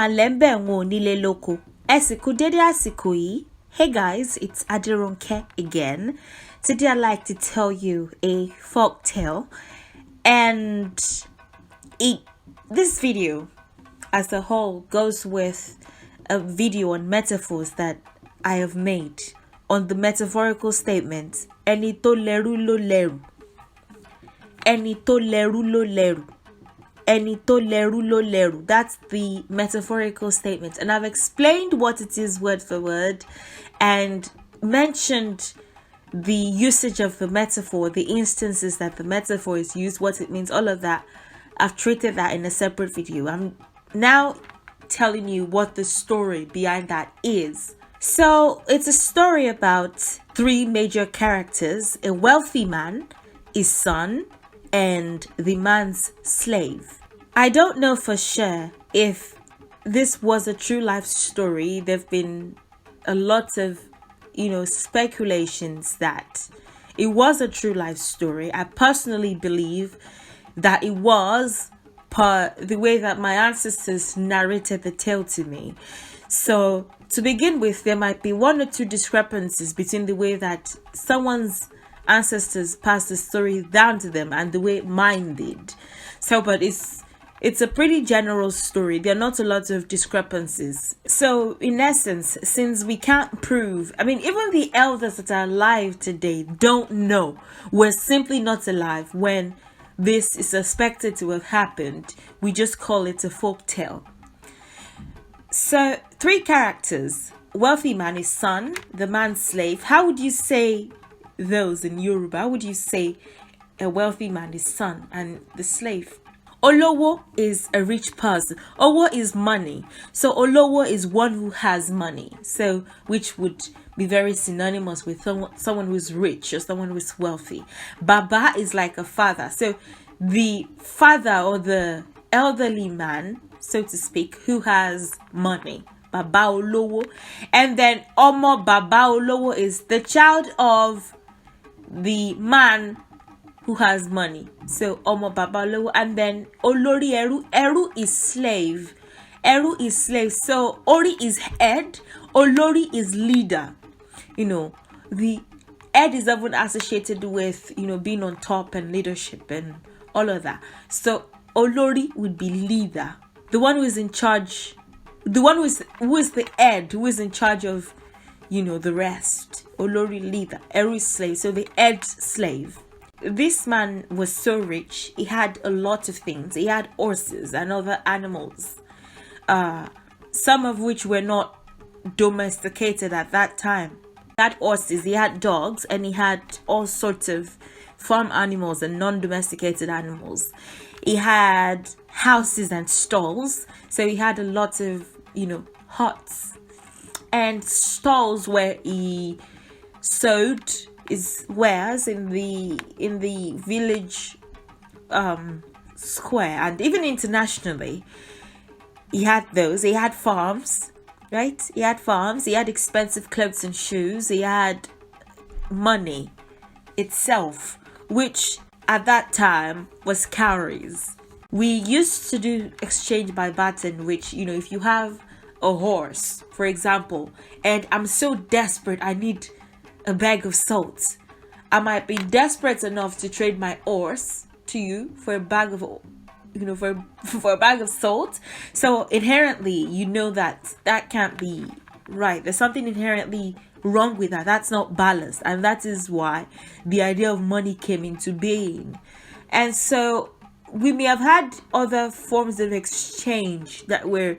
malembe ngo nile loko. Esiku dede asiku yi. Hey guys, it's Aderonke again. Today I'd like to tell you a folk tale, and this video as a whole goes with a video on metaphors that I have made on the metaphorical statement Eni to leru lo leru. Eni to leru lo leru. Eni to leru lo leru. That's the metaphorical statement, and I've explained what it is word for word and mentioned the usage of the metaphor, the instances that the metaphor is used, what it means, all of that. I've treated that in a separate video. I'm now telling you what the story behind that is. So it's a story about three major characters: a wealthy man, his son, and the man's slave. I don't know for sure if this was a true life story. There've been a lot of, speculations that it was a true life story. I personally believe that it was, per the way that my ancestors narrated the tale to me. So to begin with, there might be one or two discrepancies between the way that someone's ancestors passed the story down to them and the way mine did. So, but it's a pretty general story. There are not a lot of discrepancies. So in essence, since we can't prove, even the elders that are alive today don't know, we're simply not alive when this is suspected to have happened. We just call it a folk tale. So three characters: wealthy man, his son, the man's slave. How would you say those in Yoruba? How would you say a wealthy man, his son, and the slave? Olowo is a rich person. Owo is money. So Olowo is one who has money. So which would be very synonymous with someone who's rich or someone who's wealthy. Baba is like a father. So the father or the elderly man, so to speak, who has money. Baba Olowo. And then Omo Baba Olowo is the child of the man who has money. So Omo Baba Olowo. And then Olori Eru. Eru is slave. Eru is slave. So Ori is head. Olori is leader. The head is often associated with, being on top and leadership and all of that. So Olori would be leader. The one who is in charge. The one who is the head, who is in charge of, the rest. Olori leader. Eru is slave. So the head slave. This man was so rich, he had a lot of things. He had horses and other animals, some of which were not domesticated at that time. He had horses, he had dogs, and he had all sorts of farm animals and non-domesticated animals. He had houses and stalls, so he had a lot of, huts and stalls where he sowed his wares in the village square, and even internationally he had those. He had farms, right? He had farms, he had expensive clothes and shoes, he had money itself, which at that time was cowries. We used to do exchange by barter, which, if you have a horse, for example, and I'm so desperate, I need a bag of salt. I might be desperate enough to trade my horse to you for a bag of, for a bag of salt. So inherently, that can't be right. There's something inherently wrong with that. That's not balanced, and that is why the idea of money came into being. And so we may have had other forms of exchange that were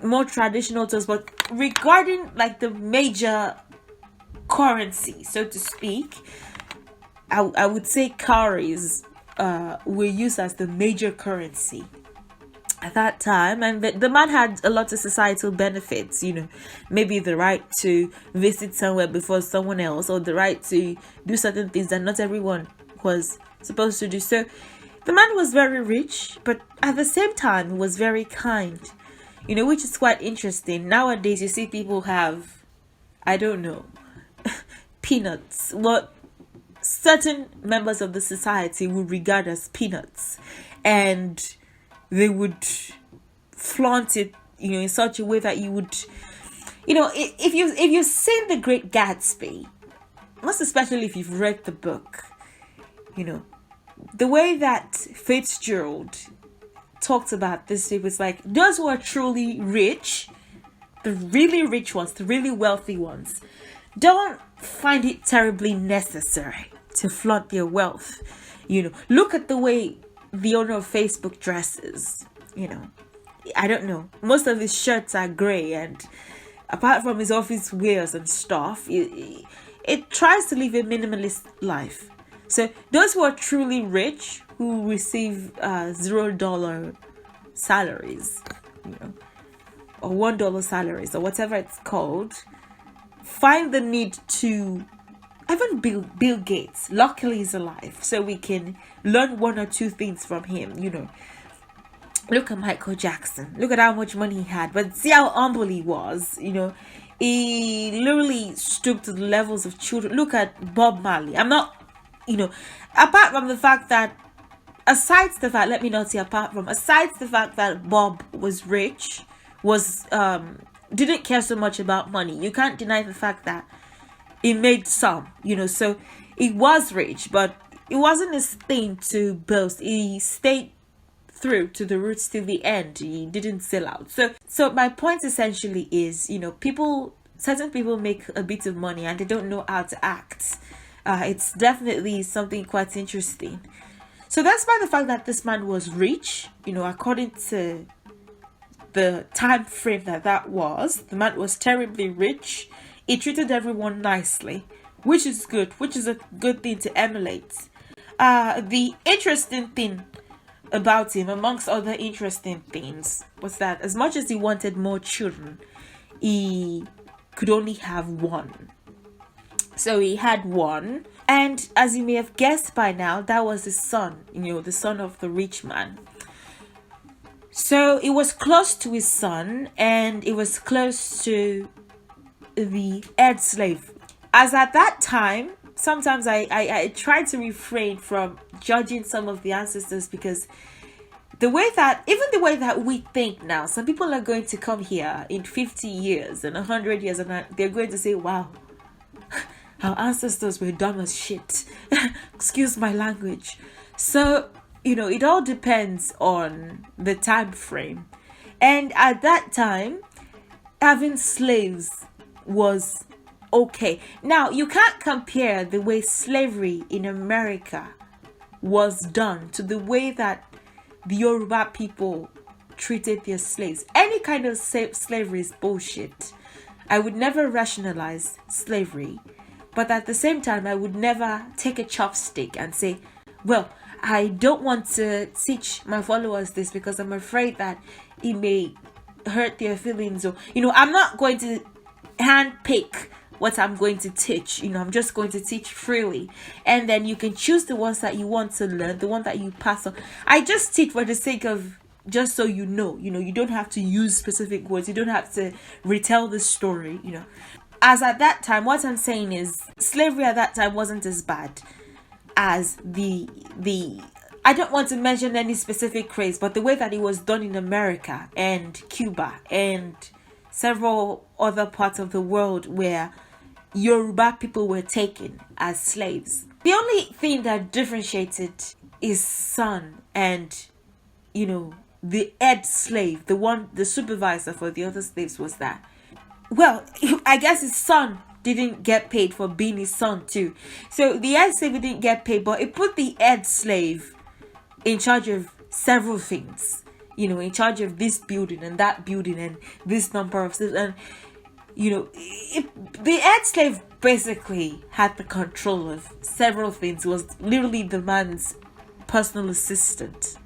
more traditional to us, but regarding like the major currency, so to speak, I would say cowries were used as the major currency at that time. And the man had a lot of societal benefits, maybe the right to visit somewhere before someone else, or the right to do certain things that not everyone was supposed to do. So the man was very rich, but at the same time was very kind, which is quite interesting. Nowadays you see people have, I don't know, peanuts, what certain members of the society would regard as peanuts, and they would flaunt it in such a way that you would, if you've seen The Great Gatsby, most especially if you've read the book, the way that Fitzgerald talked about this, it was like those who are truly rich, the really rich ones, the really wealthy ones, don't find it terribly necessary to flaunt their wealth. Look at the way the owner of Facebook dresses. I don't know. Most of his shirts are grey, and apart from his office wears and stuff, it tries to live a minimalist life. So those who are truly rich, who receive $0 salaries, or $1 salaries, or whatever it's called, find the need to, even Bill Gates, luckily he's alive, so we can learn one or two things from him. Look at Michael Jackson. Look at how much money he had, but see how humble he was. He literally stooped to the levels of children. Look at Bob Marley. I'm not, apart from the fact that, aside the fact that Bob was rich, didn't care so much about money. You can't deny the fact that he made some, so he was rich, but it wasn't his thing to boast. He stayed through to the roots till the end. He didn't sell out. So my point essentially is, certain people make a bit of money and they don't know how to act. It's definitely something quite interesting. So despite the fact that this man was rich, according to the time frame that was, the man was terribly rich. He treated everyone nicely, which is good, which is a good thing to emulate. The interesting thing about him, amongst other interesting things, was that as much as he wanted more children, he could only have one. So he had one, and as you may have guessed by now, that was his son, the son of the rich man. So it was close to his son, and it was close to the head slave. As at that time, sometimes I try to refrain from judging some of the ancestors, because the way that we think now, some people are going to come here in 50 years and 100 years, and they're going to say, wow, our ancestors were dumb as shit. Excuse my language. So, it all depends on the time frame. And at that time, having slaves was okay. Now, you can't compare the way slavery in America was done to the way that the Yoruba people treated their slaves. Any kind of slavery is bullshit. I would never rationalize slavery, but at the same time, I would never take a chopstick and say, well, I don't want to teach my followers this because I'm afraid that it may hurt their feelings, or I'm not going to handpick what I'm going to teach. I'm just going to teach freely, and then you can choose the ones that you want to learn, the one that you pass on. I just teach for the sake of, just so you don't have to use specific words, you don't have to retell the story. As at that time, what I'm saying is slavery at that time wasn't as bad as the I don't want to mention any specific race, but the way that it was done in America and Cuba and several other parts of the world where Yoruba people were taken as slaves. The only thing that differentiated his son and, the head slave, the supervisor for the other slaves, was that, well, I guess his son didn't get paid for being his son too. So the head slave didn't get paid, but it put the head slave in charge of several things. In charge of this building and that building and this number of slaves. And, the head slave basically had the control of several things. It was literally the man's personal assistant.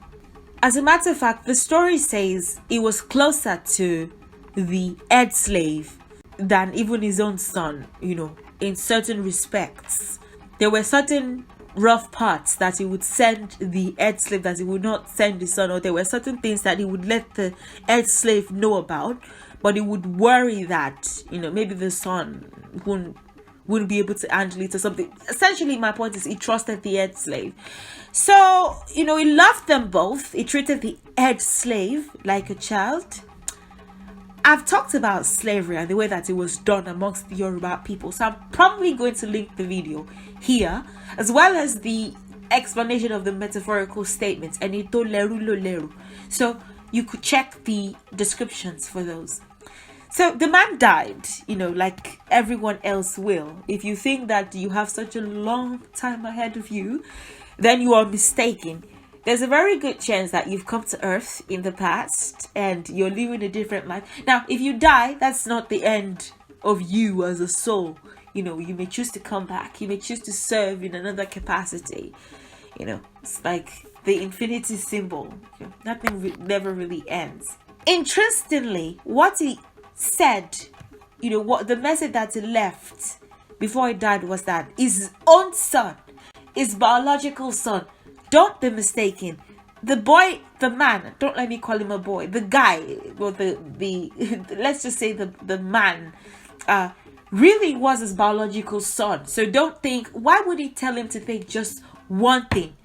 As a matter of fact, the story says it was closer to the head slave than even his own son, in certain respects. There were certain rough parts that he would send the head slave that he would not send his son, or there were certain things that he would let the head slave know about, but he would worry that, maybe the son wouldn't be able to handle it or something. Essentially, my point is he trusted the head slave. So, he loved them both. He treated the head slave like a child. I've talked about slavery and the way that it was done amongst the Yoruba people. So I'm probably going to link the video here, as well as the explanation of the metaphorical statements. Enito leru lo leru. So you could check the descriptions for those. So the man died, like everyone else will. If you think that you have such a long time ahead of you, then you are mistaken. There's a very good chance that you've come to earth in the past and you're living a different life. Now, if you die, that's not the end of you as a soul. You may choose to come back. You may choose to serve in another capacity. It's like the infinity symbol. Nothing never really ends. Interestingly, what he said, what the message that he left before he died was that his own son, his biological son, don't be mistaken, the boy, the man, don't let me call him a boy, the guy, or the let's just say the man, really was his biological son. So don't think, why would he tell him to take just one thing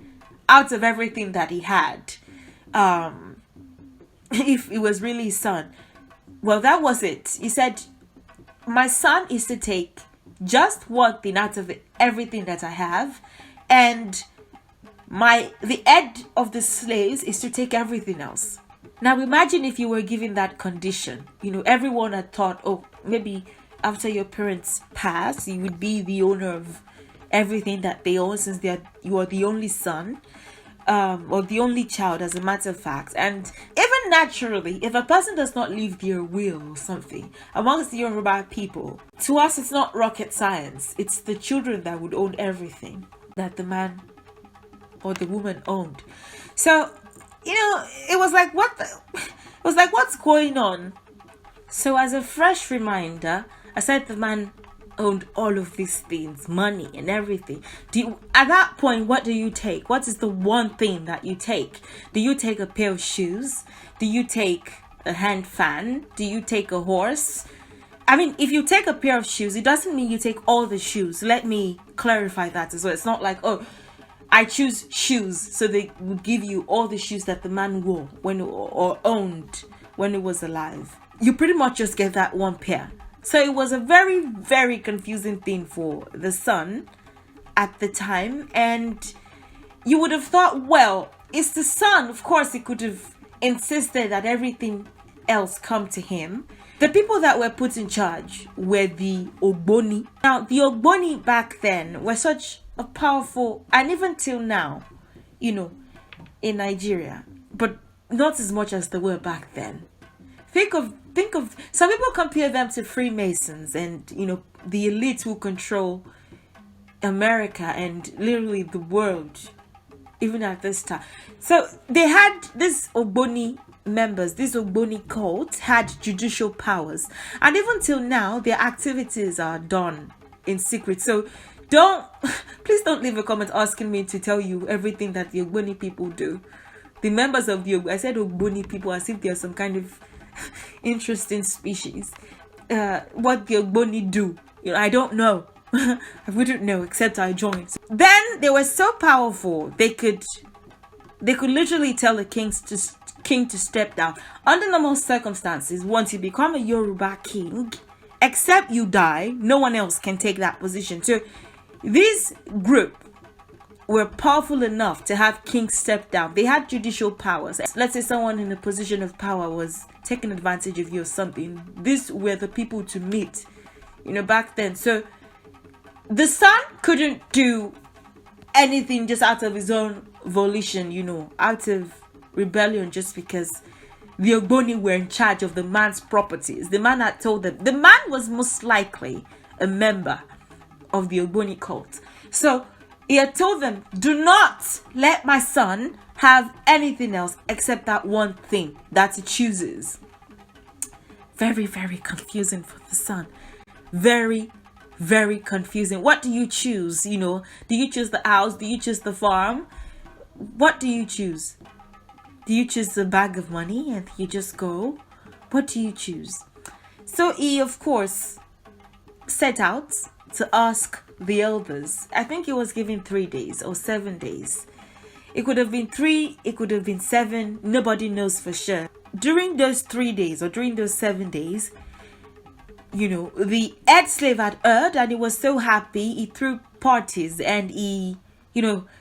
out of everything that he had, if it was really his son? Well, that was it. He said, my son is to take just one thing out of everything that I have, and the head of the slaves is to take everything else. Now imagine if you were given that condition. Everyone had thought, oh, maybe after your parents pass, you would be the owner of everything that they own, since you are the only son, or the only child, as a matter of fact. And even naturally, if a person does not leave their will or something, amongst the Yoruba people, to us it's not rocket science. It's the children that would own everything that the man or the woman owned. So it was like, what's going on? So as a fresh reminder, I said the man owned all of these things, money and everything. At that point, what do you take? What is the one thing that you take? Do you take a pair of shoes? Do you take a hand fan? Do you take a horse? I mean, if you take a pair of shoes, it doesn't mean you take all the shoes. Let me clarify that as well. It's not like, oh, I choose shoes, so they would give you all the shoes that the man wore or owned when he was alive. You pretty much just get that one pair. So it was a very, very confusing thing for the son at the time. And you would have thought, well, it's the son. Of course, he could have insisted that everything else come to him. The people that were put in charge were the Ogboni. Now, the Ogboni back then were such a powerful, and even till now, in Nigeria, but not as much as they were back then. Think of some people compare them to Freemasons and the elite who control America and literally the world, even at this time. So they had this Ogboni members, these Ogboni cults had judicial powers, and even till now their activities are done in secret. So please don't leave a comment asking me to tell you everything that the Ogboni people do. The members of I said Ogboni people as if they're some kind of interesting species. What the Ogboni do, I don't know. I wouldn't know except I joined. Then they were so powerful they could literally tell the king to step down. Under normal circumstances, once you become a Yoruba king, except you die, no one else can take that position. So this group were powerful enough to have kings step down. They had judicial powers. Let's say someone in a position of power was taking advantage of you or something. These were the people to meet, back then. So the son couldn't do anything just out of his own volition, out of rebellion, just because the Ogboni were in charge of the man's properties. The man had told them. The man was most likely a member of the Ogboni cult. So he had told them, do not let my son have anything else except that one thing that he chooses. Very, very confusing for the son. Very, very confusing. What do you choose? Do you choose the house? Do you choose the farm? What do you choose? Do you choose a bag of money and you just go? What do you choose? So he, of course, set out to ask the elders. I think he was given 3 days or 7 days. It could have been 3, it could have been 7. Nobody knows for sure. during those 3 days or during those 7 days, the head slave had heard and he was so happy. He threw parties and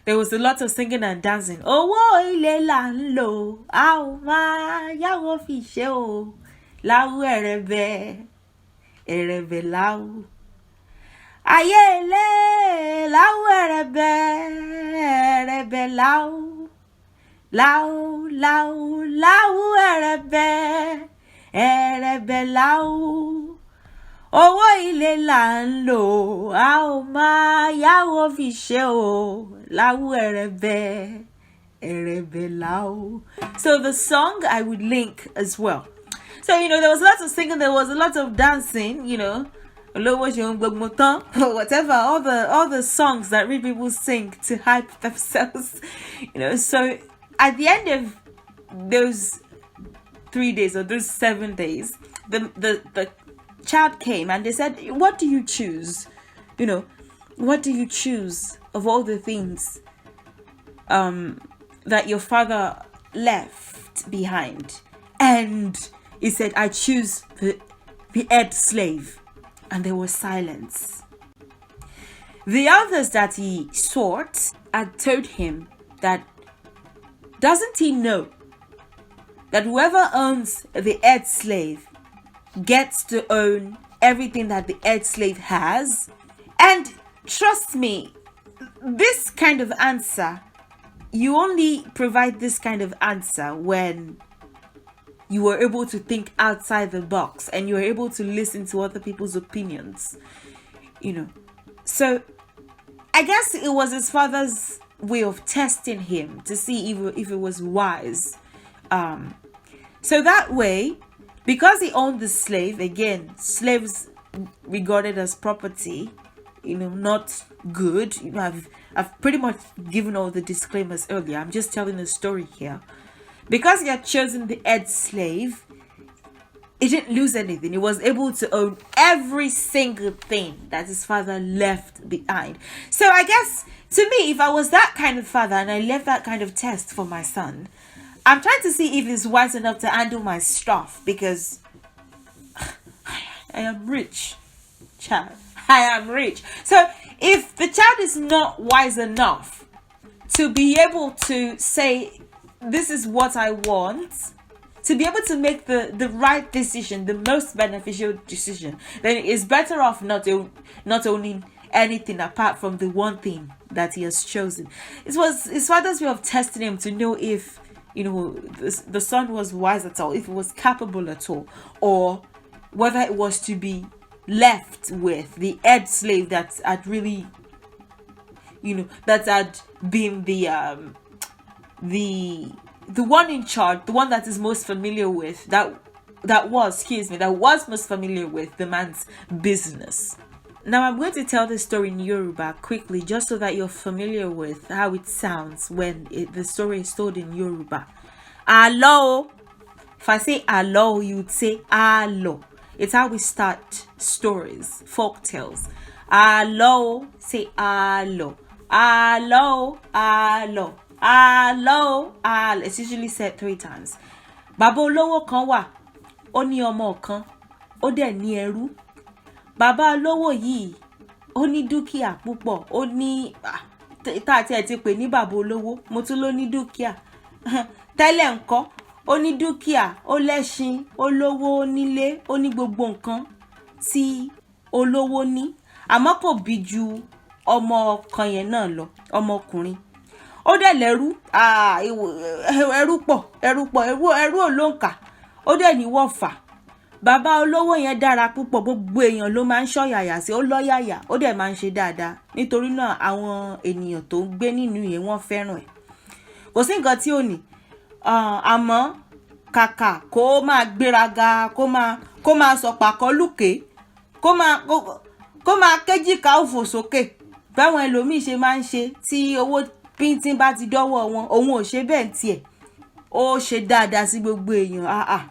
there was a lot of singing and dancing. Owó ilé là ń lò, a ò máa yáwó fi ṣe o. Láwù ẹ̀rẹ̀bẹ̀, ẹ̀rẹ̀bẹ̀ láwù. Ayé ilé, láwù ẹ̀rẹ̀bẹ̀, ẹ̀rẹ̀bẹ̀ láwù. Láwù, láwù, láwù ẹ̀rẹ̀bẹ̀, ẹ̀rẹ̀bẹ̀ láwù. Owó ilé là ń lò, a ò máa yáwó fi ṣe o. Láwù ẹ̀rẹ̀bẹ̀, ẹ̀rẹ̀bẹ̀ láwù. So the song I would link as well. So, there was a lot of singing, there was a lot of dancing, whatever, all the songs that rich people sing to hype themselves, So at the end of those 3 days or those 7 days, the child came and they said, what do you choose? What do you choose of all the things that your father left behind? And he said, I choose the head slave. And there was silence. The others that he sought had told him that, doesn't he know that whoever owns the head slave gets to own everything that the head slave has? And trust me, this kind of answer, you only provide this kind of answer when you were able to think outside the box and you were able to listen to other people's opinions, So I guess it was his father's way of testing him to see if it was wise. So that way, because he owned the slave, again, slaves regarded as property, not good. I've pretty much given all the disclaimers earlier. I'm just telling a story here. Because he had chosen the head slave, he didn't lose anything. He was able to own every single thing that his father left behind. So I guess, to me, if I was that kind of father and I left that kind of test for my son, I'm trying to see if he's wise enough to handle my stuff, because I am rich, child. I am rich. So if the child is not wise enough to be able to say, this is what I want, to be able to make the right decision, the most beneficial decision, then it's better off not owning anything apart from the one thing that he has chosen. It was his father's way of testing him to know if, the son was wise at all, if he was capable at all, or whether it was to be left with the head slave that had really, that had been the one in charge, the one that is most familiar with, that was most familiar with the man's business. Now I'm going to tell the story in Yoruba quickly, just so that you're familiar with how it sounds when the story is told in Yoruba. Alo. If I say alo, you would say alo. It's how we start stories, folk tales. Alo, say alo. Alo, alo. Alo, alo. It's usually said 3 times. Bàbá olówó kan wà, ó ní ọmọ kan, ó dẹ̀ ní ẹrú. Bàbá olówó yìí, ó ní dúkìá púpọ̀, ó ní tá tí ẹ ti pè ní bàbá olówó, mo tún ló ní dúkìá. Tẹ́lẹ̀ ńkọ́, ó ní dúkìá, ó lẹ́ṣin, ó lówó, ó nílé, ó ní gbogbo nǹkan tí olówó ní. Àmọ́ kò bí ju ọmọ kan yẹn náà lọ, ọmọkùnrin. Ó dẹ̀ lẹ́rú, ẹrú ò lóǹkà. Ó dẹ̀ ní wọ̀fà. Bàbá olówó yẹn dára púpọ̀, gbogbo èèyàn ló máa ń ṣọ̀yàyà sí, ó lọ́yàyà, ó dẹ̀ máa ń ṣe dáadáa. Nítorí náà àwọn ènìyàn tó ń gbé nínú yẹn wọ́n fẹ́ràn ẹ̀. Kò sí nǹkan tí ò ní. Àmọ́ kàkà kó máa gbéraga, kó máa sọ̀pàkọ́ lùkè, kó máa kéjìká òfò sókè. Báwọn ẹlòmíì ṣe máa ń ṣe tí owó píntín bá ti dọ́wọ́ wọn, òun ò ṣe bẹ́ẹ̀ tiẹ̀. Ó ṣe dáadáa sí gbogbo èèyàn.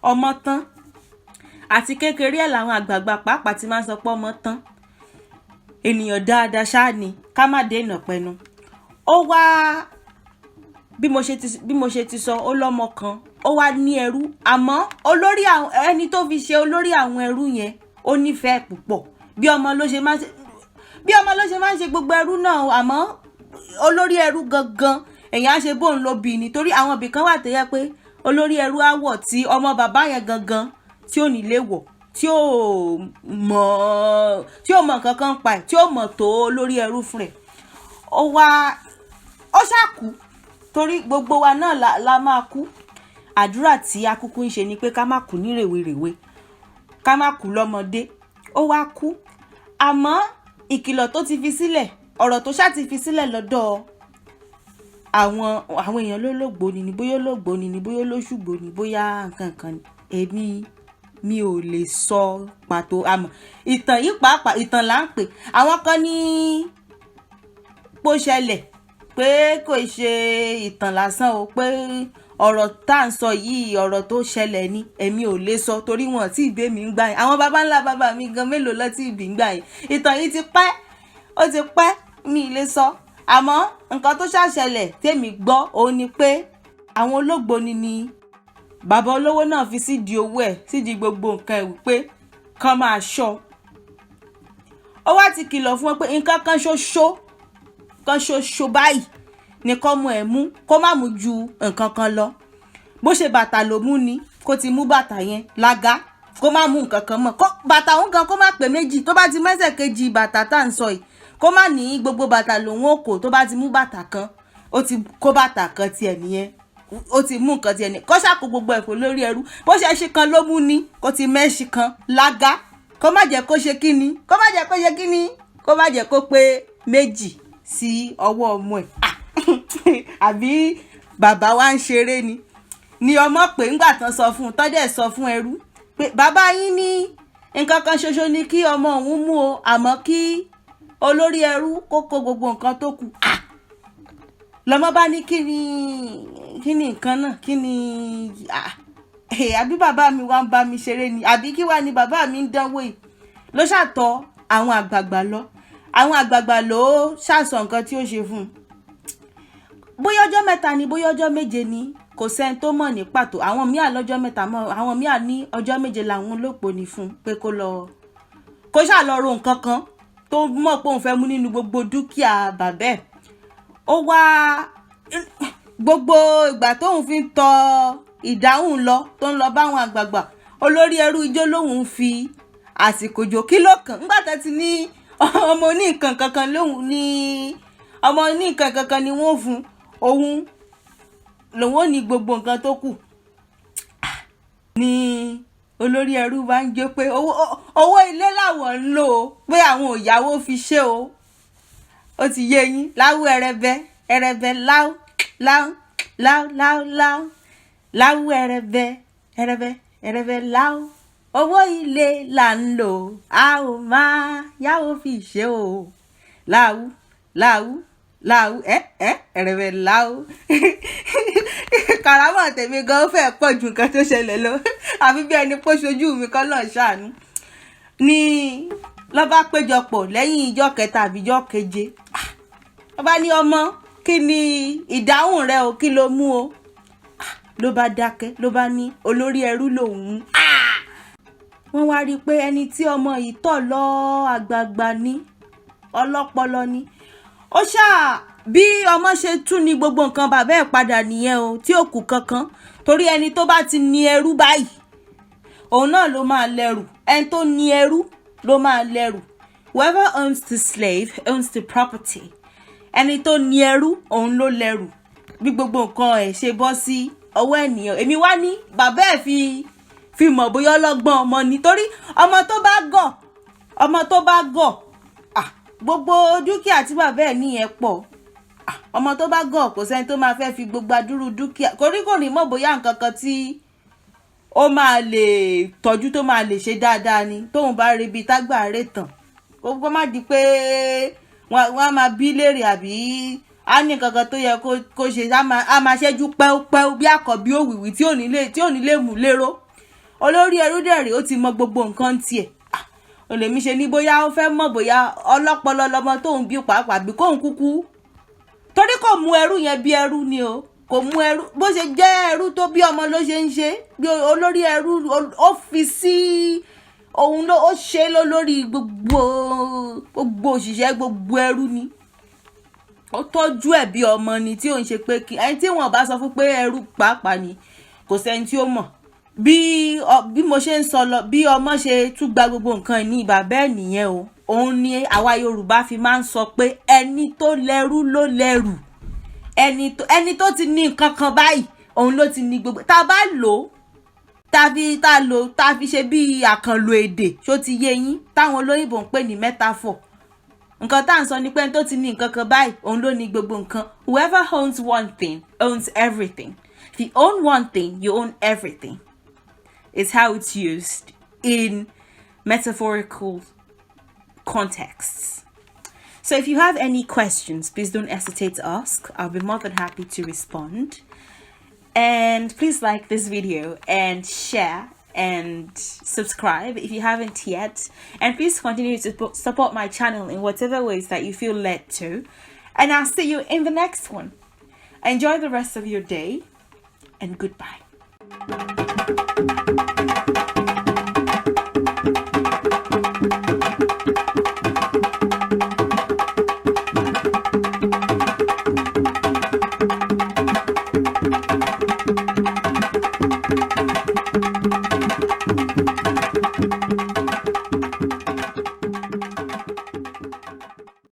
Ọmọ tán. Àti kékeré ẹ̀ làwọn àgbààgbà pàápàá ti máa ń sọ pé ọmọ tán. Ènìyàn dáadáa ṣáà ni, ká má dènà pẹnu. Ó wá, bí mo ṣe ti sọ, ó lọ́mọ kan, ó wá ní ẹrú àmọ́ olórí ẹni tó fi ṣe olórí àwọn ẹrú yẹn ó nífẹ̀ẹ́ púpọ̀ bí ọmọ ló ṣe máa ń ṣe gbogbo ẹrú náà àmọ́ olórí ẹrú gangan èèyàn á ṣe bóun ló bí ni torí àwọn ibì kan wà tó yẹ pé olórí ẹrú á wọ̀ tí ọmọ bàbá yẹn gangan tí ò ní lè wọ̀ tí ò mọ̀ nǹkan kan pa ẹ̀ tí ò mọ̀ tó olórí ẹrú fún rẹ̀ ó ṣàkú torí gbogbo wa náà la máa kú àdúrà tí akúkú ń ṣe ni pé ká má kú ní rèwerèwe ká má kú lọ́mọdé ó wá kú àmọ́ ìkìlọ̀ tó ti fi sílẹ̀ ọ̀rọ̀ tó ṣá ti fi sílẹ̀ lọ́dọ̀ àwọn èèyàn lólógbò ni bóyá ológbò ni bóyá olóṣùgbò ni bóyá nǹkan èmi mi ò lè sọ pàtó àmọ́ ìtàn yìí pàápàá ìtàn là ń pè àwọn kan ní pó ṣẹlẹ̀ pé kò ṣe ìtàn lásán o pé ọ̀rọ̀ tá à ń sọ yìí ọ̀rọ̀ tó ṣẹlẹ̀ ni èmi ò lè sọ torí wọn tí ìbé mi ń gbà yẹn àwọn baba ńlá bàbá mi gan mélòó lọ tí ìbí ń gbà yẹn ìtàn yìí ti pẹ́ ó ti pẹ́ mi lè sọ àmọ́ nǹkan tó ṣàṣẹlẹ̀ tèmi gbọ́ òun ni pé àwọn ológbò ni bàbá olówó náà fi sídìí owó ẹ̀ sídìí gbogbo nǹkan ẹ̀ wípé kán máa ṣọ́ ó wá ti kìlọ̀ fún wọn pé nǹkan kan ṣoṣo báyìí ni kó mú ẹ̀ mú kó má mú ju nǹkan kan lọ bó ṣe bàtà ló mú ni kó ti mú bàtà yẹn lága kó má mú nǹkan kan mọ́ bàtà òun kan kó má pé méjì tó bá ti mẹ́sẹ̀ kejì bàtà tá à ń sọ yìí kó má ní gbogbo bàtà lòun ò kó tó bá ti mú bàtà kan ó ti kó bàtà kan tiẹ̀ nìyẹn ó ti mú nǹkan tiẹ̀ ní kó ṣàkó gbogbo ẹ̀kọ́ lórí ẹrú bó ṣe ṣe kan ló mú ni kó ti mẹ́ṣin kan lága kó má jẹ́ kó ṣe kíni kó má jẹ́ kó pé méjì sí ọwọ́ ọmọ ẹ̀ àbí bàbá wa ń ṣeré ni ọmọ pé ńgbà tán sọ fún un tọ́jẹ́ sọ fún ẹrú pé bàbá yín ní nǹkan kan ṣoṣo ni kí ọmọ òun mú o àmọ́ kí olórí ẹrú kó kó gbogbo nǹkan tó kù lọmọ bá ní kí ni nǹkan náà kí ni àbí bàbá mi wá ń bá mi ṣeré ni àbí kí wá ni bàbá mi ń dánwò yìí ló ṣàtọ̀ àwọn àgbààgbà ló ṣàsọ nǹkan tí ó ṣe fún un bóyá ọjọ́ mẹ́ta ni bóyá ọjọ́ méje ni kò sẹ́ni tó mọ̀ ní pàtó àwọn míà lọ́jọ́ mẹ́ta mọ́ àwọn míà ní ọjọ́ méje làwọn olóòpó ní fún pé kó ṣáà lọ ro nǹkan kan tó mọ̀ pé òun fẹ́ mú nínú gbogbo dúkìá bàbá ẹ̀ ó wá gbogbo ìgbà tóun fi ń tọ ìdáhùn lọ tó ń lọ báwọn àgbààgbà olórí ẹrú ijó lòun fi àsìkò jò kí ló kàn ńgbà tó ti ní ọmọ oníkan kankan ni wọ́n fún òun lòun ò ní gbogbo nǹkan tó kù ní olórí ẹrú bá ń jó pé owó ilé làwọn ń lò ó pé àwọn òyàwó fi ṣe o ó ti yé yín láwù ẹrẹbẹ láwù láwù ẹrẹbẹ láwù owó ilé là ń lò a ò máa yáwó fi ṣe o láwù ẹrẹbẹ láwù kàrámọ̀ tèmi gan fẹ́ pọ̀ ju nǹkan tó ṣẹlẹ̀ lọ àfi bí ẹni pọ́ ṣojú mi kọ́ lọ́ọ̀ ṣàánú ni lọ́ bá péjọpọ̀ lẹ́yìn ìjọ́ kẹta àbí ìjọ́ keje lọ́ bá ní ọmọ kí ni ìdáhùn rẹ o kí ló mú o ló bá dákẹ́ ló bá ní olórí ẹrú lòun wọ́n wá rí i pé ẹni tí ọmọ yìí tọ̀ lọ àgbààgbà ní ọlọ́pọlọ ni ó ṣáà bí ọmọ ṣe tún ní gbogbo nǹkan bàbá ẹ̀ padà nìyẹn o tí ò kù kankan torí ẹni tó bá ti ní ẹrú báyìí òun náà ló máa lẹ́rù ẹni tó ní ẹrú ló máa lẹ́rù whoever owns the slave owns the property ẹni tó ní ẹrú òun ló lẹ́rù bí gbogbo nǹkan ẹ̀ ṣe bọ́ sí ọwọ́ ènìyàn èmi wá ní bàbá ẹ̀ fi mọ̀ bóyá ọlọ́gbọ́n ọmọ ni torí ọmọ tó bá gọ̀ gbogbo dúkìá tí bàbá ẹ̀ níyẹn pọ̀ ọmọ tó bá gọ̀ kò sẹ́ni tó máa fẹ́ fi gbogbo adúrú dúkìá kò ní mọ̀ bóyá nǹkan kan tí ó máa lè tọ́jú tó máa lè ṣe dáadáa ni tóun bá rebi tágbà rè tàn kó má di pé wọ́n á máa bí léèrè àbí á ní nǹkan kan tó yẹ kó ṣe á máa ṣẹ́jú pẹ́ẹ́pẹ́ẹ́ bí àkọ́bí òwìwí tí ò ní lè mú lérò olórí ẹrú dẹ̀rẹ̀ ó ti mọ gbogbo nǹkan tiẹ̀ olèmi ṣe ní bóyá ó fẹ́ mọ̀ bóyá ọlọ́pọlọ lọmọ tóun bí pàápàá bí kóun kúkú torí kò mú ẹrú yẹn bí ẹrú ni o kò mú ẹrú bó ṣe jẹ́ ẹrú tó bí ọmọ ló ṣe ń ṣe bí olórí ẹrú ó fi sí òun ló ó ṣe lórí gbogbo òṣìṣẹ́ gbogbo ẹrú ni ó tọ́jú ẹ̀ bí ọmọ ni tí ò ń ṣe pé kí ẹni tí wọ́n bá sọ fún pé ẹrú pàápàá ni kò sẹ́ni tí ó mọ̀ bí mo ṣe ń sọ lọ bí ọmọ ṣe tún gba gbogbo nǹkan ní bàbá ẹ̀ nìyẹn o òun ni àwa Yorùbá fi máa ń sọ pé ẹni tó lẹ́rú ló lẹ́rù ẹni tó ti ní nǹkan kan báyìí òun ló ti ní gbogbo tá a bá lò ó tá a fi ṣe bí àkànlò èdè ṣó ti yé yín táwọn olóyìnbó ń pè ní metaphor nǹkan tá à ń sọ ni pé ẹni tó ti ní nǹkan kan báyìí òun ló ní gbogbo nǹkan. Whoever owns one thing owns everything. If you own one thing, you own everything. It's how it's used in metaphorical contexts. So if you have any questions, please don't hesitate to ask. I'll be more than happy to respond. And please like this video and share and subscribe if you haven't yet. And please continue to support my channel in whatever ways that you feel led to. And I'll see you in the next one. Enjoy the rest of your day and goodbye.